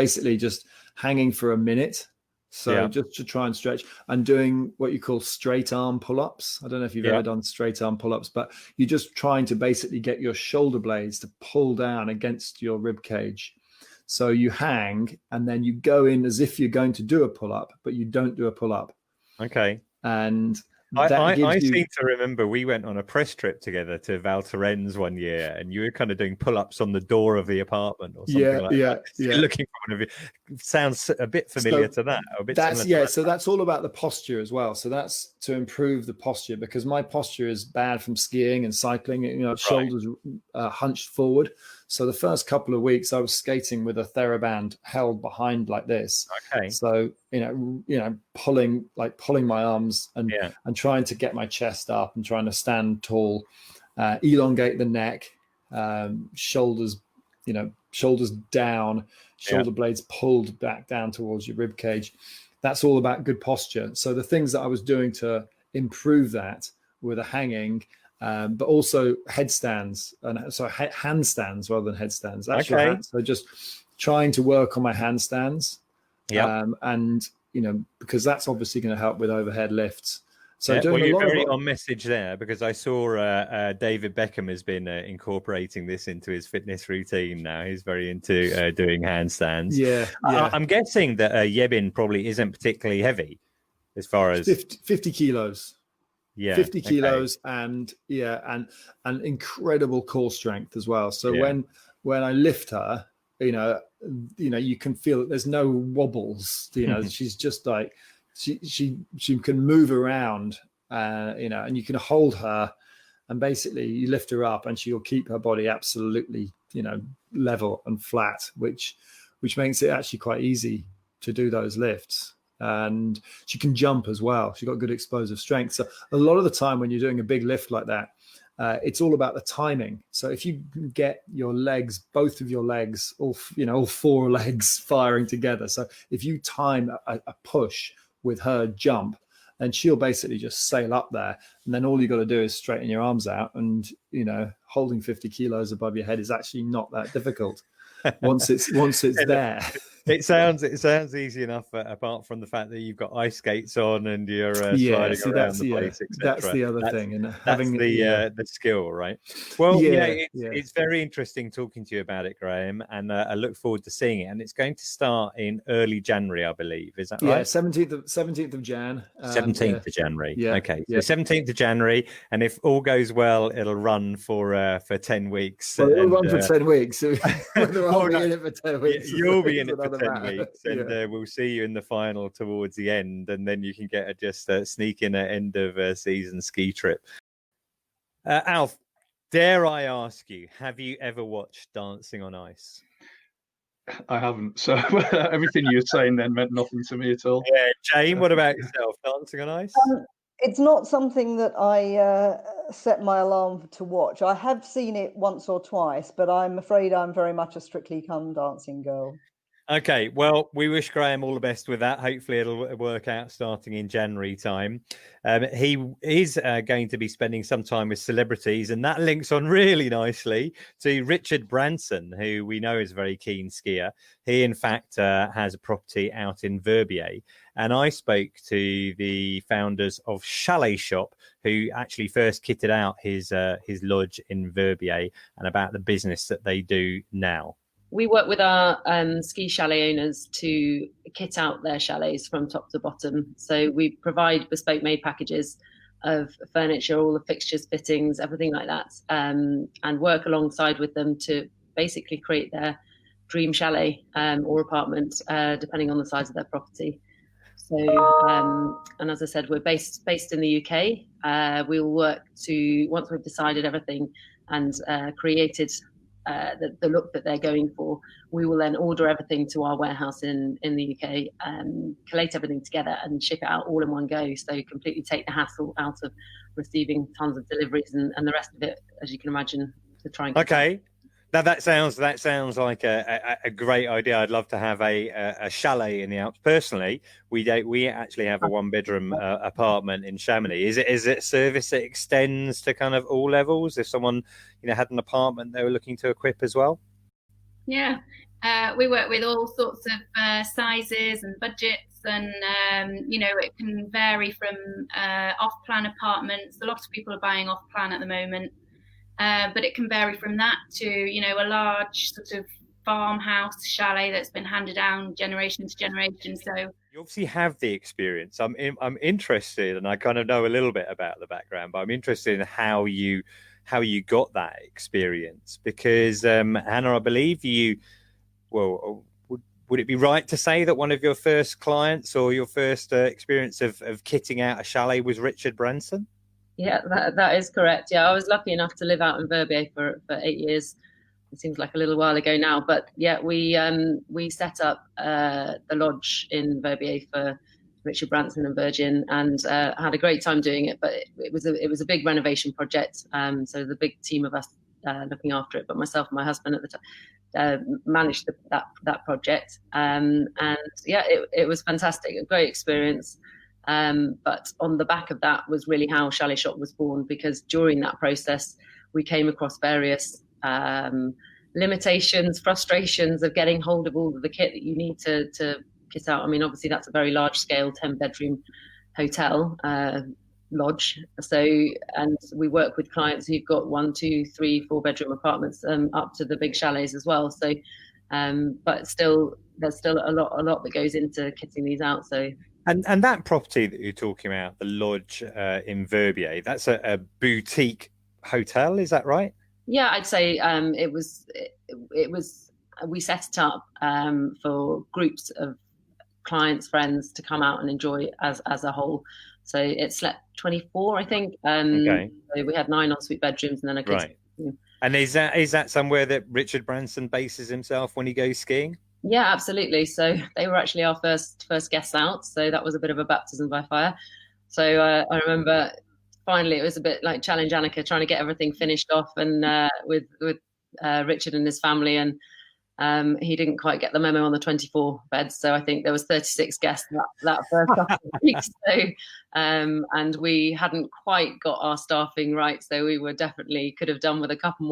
hanging for a minute. So just to try and stretch, and doing what you call straight arm pull-ups. I don't know if you've ever done straight arm pull-ups, but you're just trying to basically get your shoulder blades to pull down against your rib cage. So you hang and then you go in as if you're going to do a pull-up, but you don't do a pull-up. Okay. And I seem to remember we went on a press trip together to Val Thorens one year, and you were kind of doing pull-ups on the door of the apartment or something like that. Yeah. Looking for one of you. Sounds a bit familiar to that. A bit so that's all about the posture as well. So that's to improve the posture, because my posture is bad from skiing and cycling. Shoulders hunched forward. So the first couple of weeks I was skating with a TheraBand held behind like this. Okay. So, pulling my arms and trying to get my chest up and trying to stand tall, elongate the neck, shoulders down, shoulder blades pulled back down towards your rib cage. That's all about good posture. So the things that I was doing to improve that were the hanging, but also headstands, and so handstands rather than headstands. So just trying to work on my handstands, and because that's obviously going to help with overhead lifts. So you're very on message there, because I saw David Beckham has been incorporating this into his fitness routine now. He's very into doing handstands. I'm guessing that Yebin probably isn't particularly heavy as far as 50 kilos. 50 kilos and incredible core strength as well. So when I lift her, you can feel that there's no wobbles. She's just like she can move around, and you can hold her, and basically you lift her up and she'll keep her body absolutely level and flat, which makes it actually quite easy to do those lifts. And she can jump as well. She's got good explosive strength. So a lot of the time when you're doing a big lift like that, it's all about the timing. So if you get your legs, both of your legs, all four legs firing together. So if you time a push with her jump, then she'll basically just sail up there. And then all you got to do is straighten your arms out, and, holding 50 kilos above your head is actually not that difficult once it's there. It sounds easy enough, apart from the fact that you've got ice skates on and you're Yeah, sliding see, around the yeah, place, that's etc. the other thing, and That's having the skill, right? Well, yeah, it's very interesting talking to you about it, Graham, and I look forward to seeing it. And it's going to start in early January, I believe. Is that yeah, right? 17th of Jan. 17th of January. Yeah. Okay. Yeah. So 17th of January, and if all goes well, it'll run for 10 weeks. Well, it'll run for and, 10 weeks. Whether I'll be no, in it for 10 weeks. you'll be in it for 10 matter. weeks, and we'll see you in the final towards the end, and then you can get just sneak in an end of season ski trip. Alf, dare I ask you, have you ever watched Dancing on Ice? I haven't. So everything you were saying then meant nothing to me at all. Yeah, Jane, what about yourself? Dancing on Ice? It's not something that I set my alarm to watch. I have seen it once or twice, but I'm afraid I'm very much a Strictly Come Dancing girl. Okay, well, we wish Graham all the best with that. Hopefully it'll work out starting in January time. He is going to be spending some time with celebrities, and that links on really nicely to Richard Branson, who we know is a very keen skier. He, in fact, has a property out in Verbier. And I spoke to the founders of Chalet Shop, who actually first kitted out his lodge in Verbier, and about the business that they do now. We work with our ski chalet owners to kit out their chalets from top to bottom. So we provide bespoke made packages of furniture, all the fixtures, fittings, everything like that, and work alongside with them to basically create their dream chalet or apartment, depending on the size of their property. So, and as I said, we're based in the UK. We'll work to, once we've decided everything and created the look that they're going for, we will then order everything to our warehouse in the UK, collate everything together and ship it out all in one go. So completely take the hassle out of receiving tons of deliveries and the rest of it, as you can imagine, to try and. Okay. Now that sounds like a great idea. I'd love to have a chalet in the Alps. Personally, we actually have a 1-bedroom apartment in Chamonix. Is it a service that extends to kind of all levels? If someone had an apartment they were looking to equip as well. Yeah, we work with all sorts of sizes and budgets, and it can vary from off-plan apartments. A lot of people are buying off-plan at the moment. But it can vary from that to, a large sort of farmhouse chalet that's been handed down generation to generation. So you obviously have the experience. I'm interested, and I kind of know a little bit about the background, but I'm interested in how you got that experience, because Hannah, I believe would it be right to say that one of your first clients or your first experience of kitting out a chalet was Richard Branson? Yeah, that is correct. Yeah, I was lucky enough to live out in Verbier for 8 years. It seems like a little while ago now, but yeah, we set up the lodge in Verbier for Richard Branson and Virgin, and had a great time doing it. But it was a big renovation project, so there's a big team of us looking after it. But myself and my husband at the time managed that project, and yeah, it was fantastic, a great experience. But on the back of that was really how Chalet Shop was born, because during that process we came across various limitations, frustrations of getting hold of all of the kit that you need to kit out. I mean, obviously that's a very large scale 10-bedroom hotel lodge. So, and we work with clients who've got 1, 2, 3, 4-bedroom apartments up to the big chalets as well. So, but still, there's still a lot that goes into kitting these out. So. And that property that you're talking about, the lodge in Verbier, that's a boutique hotel, is that right? Yeah, I'd say it was. We set it up for groups of clients, friends to come out and enjoy as a whole. So it slept 24, I think. Okay. So we had 9 ensuite bedrooms and then a kitchen. Right. And is that somewhere that Richard Branson bases himself when he goes skiing? Yeah, absolutely. So they were actually our first guests out. So that was a bit of a baptism by fire. So I remember finally it was a bit like Challenge Annika, trying to get everything finished off, and with Richard and his family, and he didn't quite get the memo on the 24 beds. So I think there was 36 guests that first couple of weeks. So and we hadn't quite got our staffing right. So we were definitely could have done with a couple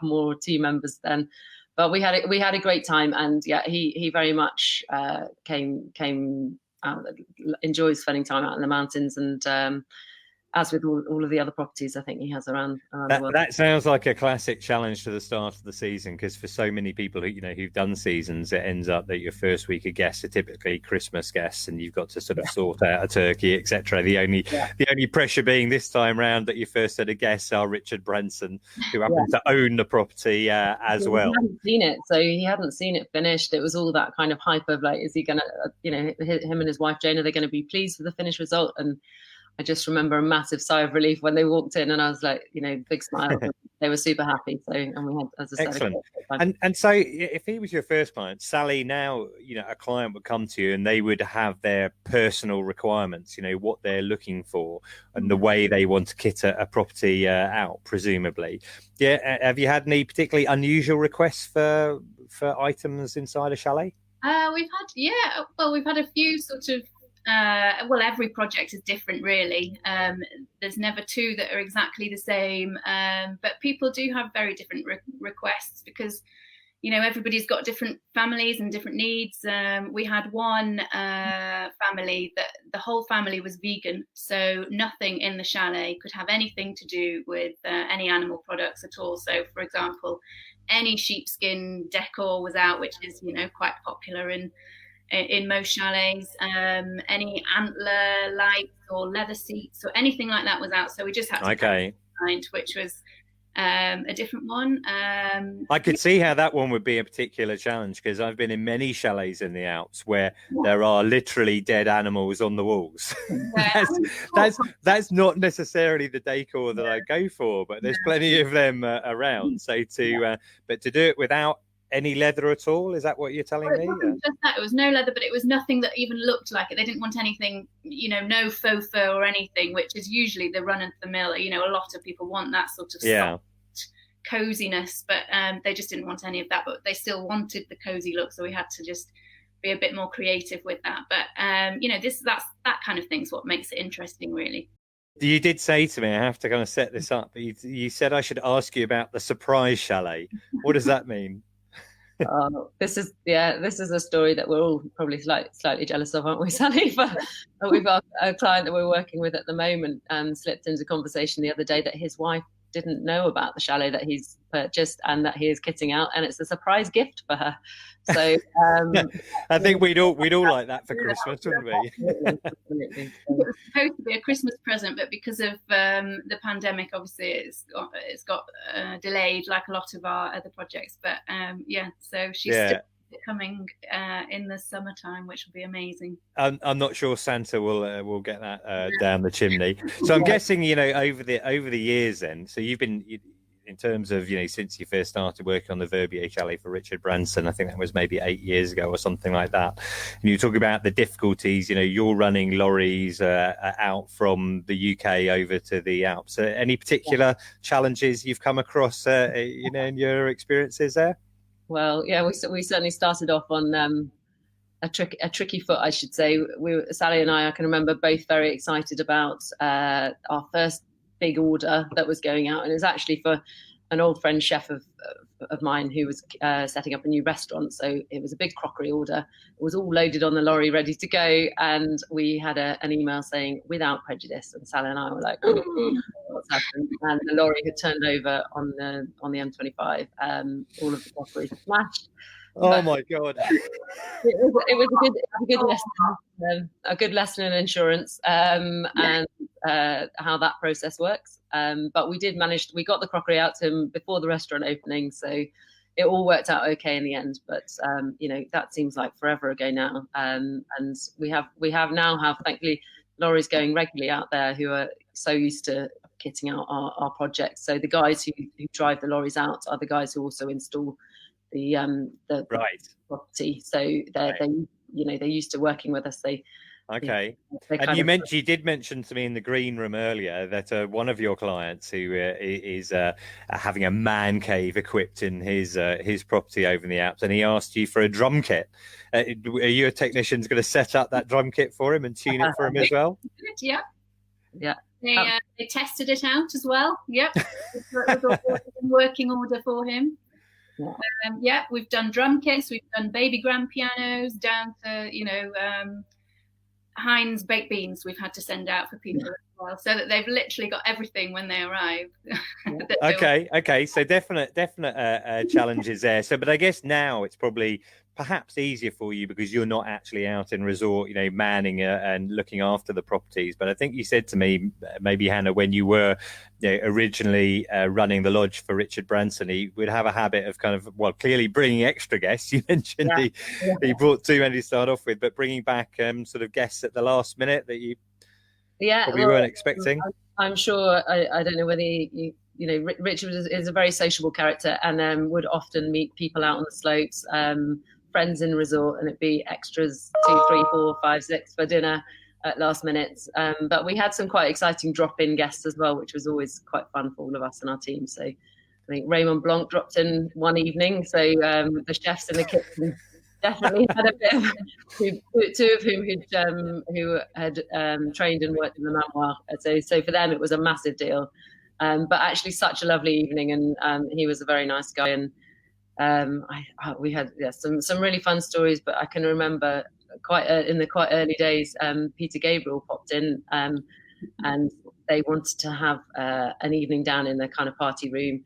more team members then. but we had a great time, and yeah, he very much came out, enjoys spending time out in the mountains, and as with all of the other properties I think he has around the world. That sounds like a classic challenge to the start of the season, because for so many people who've done seasons, it ends up that your first week of guests are typically Christmas guests, and you've got to sort of sort out a turkey, etc. The only pressure being this time round that your first set of guests are Richard Branson, who happens to own the property as well. He hadn't seen it, so he hadn't seen it finished. It was all that kind of hype of like, is he gonna, him and his wife Jane, are they going to be pleased with the finished result? And I just remember a massive sigh of relief when they walked in, and I was like, big smile. They were super happy. So, and we had, as I said, excellent. And so, if he was your first client, Sally, now a client would come to you and they would have their personal requirements, what they're looking for and the way they want to kit a property out, presumably. Yeah, have you had any particularly unusual requests for items inside a chalet? We've had a few sort of. Every project is different, really. There's never two that are exactly the same, but people do have very different requests because, everybody's got different families and different needs. We had one family that the whole family was vegan, so nothing in the chalet could have anything to do with any animal products at all. So, for example, any sheepskin decor was out, which is, quite popular in most chalets. Any antler lights or leather seats or anything like that was out, so we just had to find, which was a different one. I could see how that one would be a particular challenge, because I've been in many chalets in the Alps where there are literally dead animals on the walls. That's not necessarily the decor that I go for, but there's plenty of them around. So to do it without any leather at all? Is that what you're telling me? Just that. It was no leather, but it was nothing that even looked like it. They didn't want anything, no faux fur or anything, which is usually the run of the mill. A lot of people want that sort of soft coziness, but they just didn't want any of that. But they still wanted the cozy look, so we had to just be a bit more creative with that. But that's that kind of thing's what makes it interesting, really. You did say to me, I have to kind of set this up, but you said I should ask you about the surprise chalet. What does that mean? This is a story that we're all probably slightly jealous of, aren't we, Sally? But we've got a client that we're working with at the moment slipped into conversation the other day that his wife didn't know about the chalet that he's purchased and that he is kitting out, and it's a surprise gift for her. So I think we'd all like that for Christmas, wouldn't we? Absolutely. It was supposed to be a Christmas present, but because of the pandemic, obviously it's got delayed, like a lot of our other projects. But so she's still coming in the summertime, which will be amazing. I'm not sure Santa will get that down the chimney. So I'm guessing over the years then. So you've been. In terms of, since you first started working on the Verbier Chalet for Richard Branson, I think that was maybe 8 years ago or something like that. And you talk about the difficulties, you're running lorries out from the UK over to the Alps. Any particular challenges you've come across, in your experiences there? Well, yeah, we certainly started off on a tricky foot, I should say. Sally and I can remember both very excited about our first big order that was going out, and it was actually for an old friend chef of mine who was setting up a new restaurant. So it was a big crockery order. It was all loaded on the lorry, ready to go, and we had an email saying without prejudice. And Sally and I were like, "What's happened?" And the lorry had turned over on the M25. All of the crockery smashed. Oh my God! It was a good lesson, a good lesson in insurance and how that process works. But we got the crockery out to him before the restaurant opening, so it all worked out okay in the end. But that seems like forever ago now. And we now have thankfully lorries going regularly out there who are so used to kitting out our projects. So the guys who drive the lorries out are the guys who also install the property, so they're used to working with us. And you did mention to me in the green room earlier that one of your clients who is having a man cave equipped in his property over in the Alps, and he asked you for a drum kit. Are you a technician going to set up that drum kit for him and tune it for him as well? Yeah. They tested it out as well. Yep. It was a working order for him. Yeah, we've done drum kits, we've done baby grand pianos, down to Heinz baked beans we've had to send out for people as well, so that they've literally got everything when they arrive. Okay, so definite challenges there. So, but I guess now it's probably perhaps easier for you because you're not actually out in resort, manning and looking after the properties. But I think you said to me, maybe Hannah, when you were originally running the lodge for Richard Branson, he would have a habit of clearly bringing extra guests. You mentioned he brought too many to start off with, but bringing back sort of guests at the last minute that you probably weren't expecting. I'm sure. I don't know whether Richard is a very sociable character, and would often meet people out on the slopes, friends in resort, and it'd be extras 2, 3, 4, 5, 6 for dinner at last minute. But we had some quite exciting drop-in guests as well, which was always quite fun for all of us and our team. So I think Raymond Blanc dropped in one evening. So the chefs in the kitchen definitely had a bit of two of whom who had trained and worked in the Memoir. So for them it was a massive deal. But actually such a lovely evening, and he was a very nice guy, and we had some really fun stories. But I can remember in the quite early days, Peter Gabriel popped in, and they wanted to have an evening down in the kind of party room,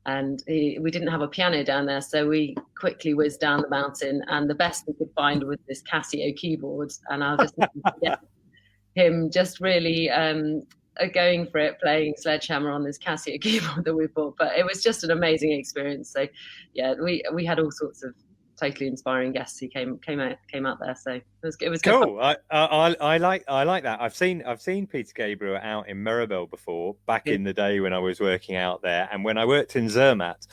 and we didn't have a piano down there, so we quickly whizzed down the mountain, and the best we could find was this Casio keyboard, and I'll just forget him just really going for it, playing Sledgehammer on this Casio keyboard that we bought. But it was just an amazing experience. So yeah, we had all sorts of totally inspiring guests who came out there. So it was cool. I like that. I've seen Peter Gabriel out in Mirabel before, back in the day when I was working out there, and when I worked in Zermatt.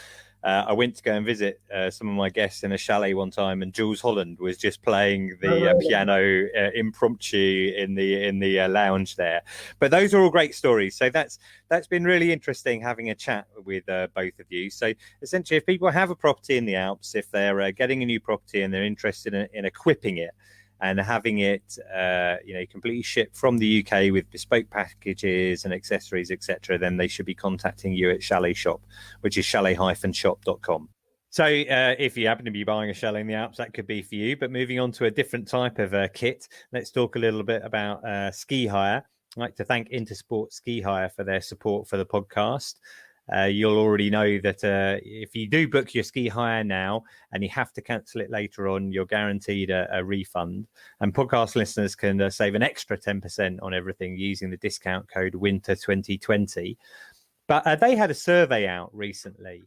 I went to go and visit some of my guests in a chalet one time, and Jules Holland was just playing the piano impromptu in the lounge there. But those are all great stories. So that's been really interesting having a chat with both of you. So essentially, if people have a property in the Alps, if they're getting a new property and they're interested in equipping it and having it completely shipped from the UK with bespoke packages and accessories, etc., then they should be contacting you at Chalet Shop, which is chalet-shop.com. So if you happen to be buying a chalet in the Alps, that could be for you. But moving on to a different type of kit, let's talk a little bit about ski hire. I'd like to thank Intersport Ski Hire for their support for the podcast. You'll already know that if you do book your ski hire now and you have to cancel it later on, you're guaranteed a refund. And podcast listeners can save an extra 10% on everything using the discount code WINTER2020. But they had a survey out recently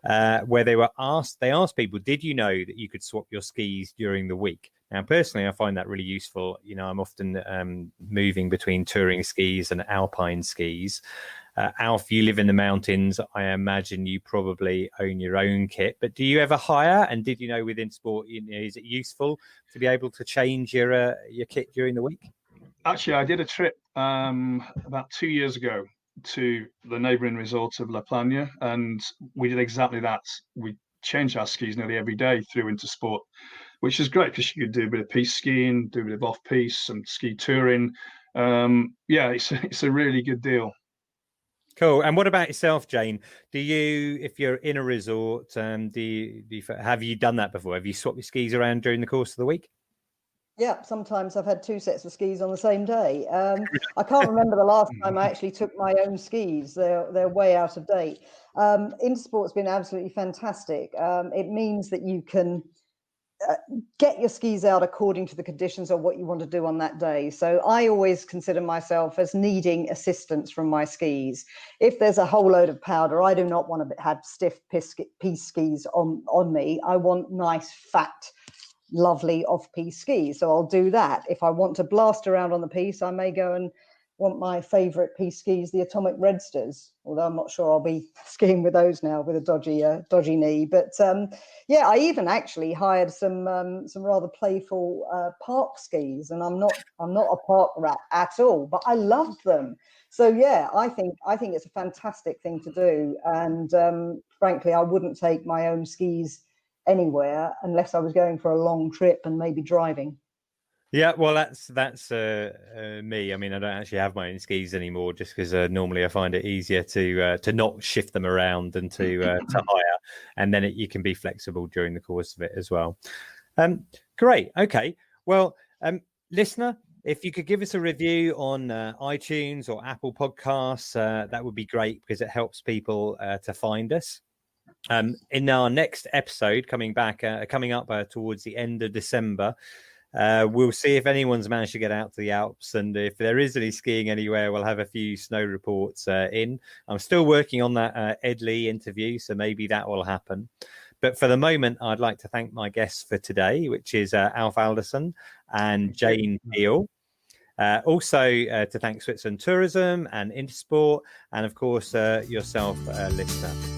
where they asked people, did you know that you could swap your skis during the week? Now, personally, I find that really useful. I'm often moving between touring skis and alpine skis. Alf, you live in the mountains. I imagine you probably own your own kit, but do you ever hire? And did you know within sport, is it useful to be able to change your kit during the week? Actually, I did a trip about 2 years ago to the neighbouring resort of La Plagne, and we did exactly that. We changed our skis nearly every day through Intersport, which is great because you could do a bit of piste skiing, do a bit of off-piste, some ski touring. It's a really good deal. Cool. And what about yourself, Jane? Do you, if you're in a resort, have you done that before? Have you swapped your skis around during the course of the week? Yeah, sometimes I've had 2 sets of skis on the same day. I can't remember the last time I actually took my own skis. They're way out of date. Intersport's been absolutely fantastic. It means that you can get your skis out according to the conditions of what you want to do on that day. So I always consider myself as needing assistance from my skis. If there's a whole load of powder, I do not want to have stiff piste skis on me. I want nice, fat, lovely off-piste skis. So I'll do that. If I want to blast around on the piste, I may go and want my favorite piste skis, the Atomic Redsters, although I'm not sure I'll be skiing with those now with a dodgy knee. But I even actually hired some rather playful park skis, and I'm not a park rat at all, but I love them. So yeah, I think it's a fantastic thing to do, and frankly, I wouldn't take my own skis anywhere unless I was going for a long trip and maybe driving. Yeah, well, that's me. I mean, I don't actually have my own skis anymore, just because normally I find it easier to not shift them around and to hire, and then you can be flexible during the course of it as well. Great. Okay. Well, listener, if you could give us a review on iTunes or Apple Podcasts, that would be great, because it helps people to find us. In our next episode coming up towards the end of December, we'll see if anyone's managed to get out to the Alps, and if there is any skiing anywhere, we'll have a few snow reports in. I'm still working on that Ed Lee interview, so maybe that will happen. But for the moment, I'd like to thank my guests for today, which is Alf Alderson and Jane Peel. Also to thank Switzerland Tourism and Intersport, and of course yourself, listener.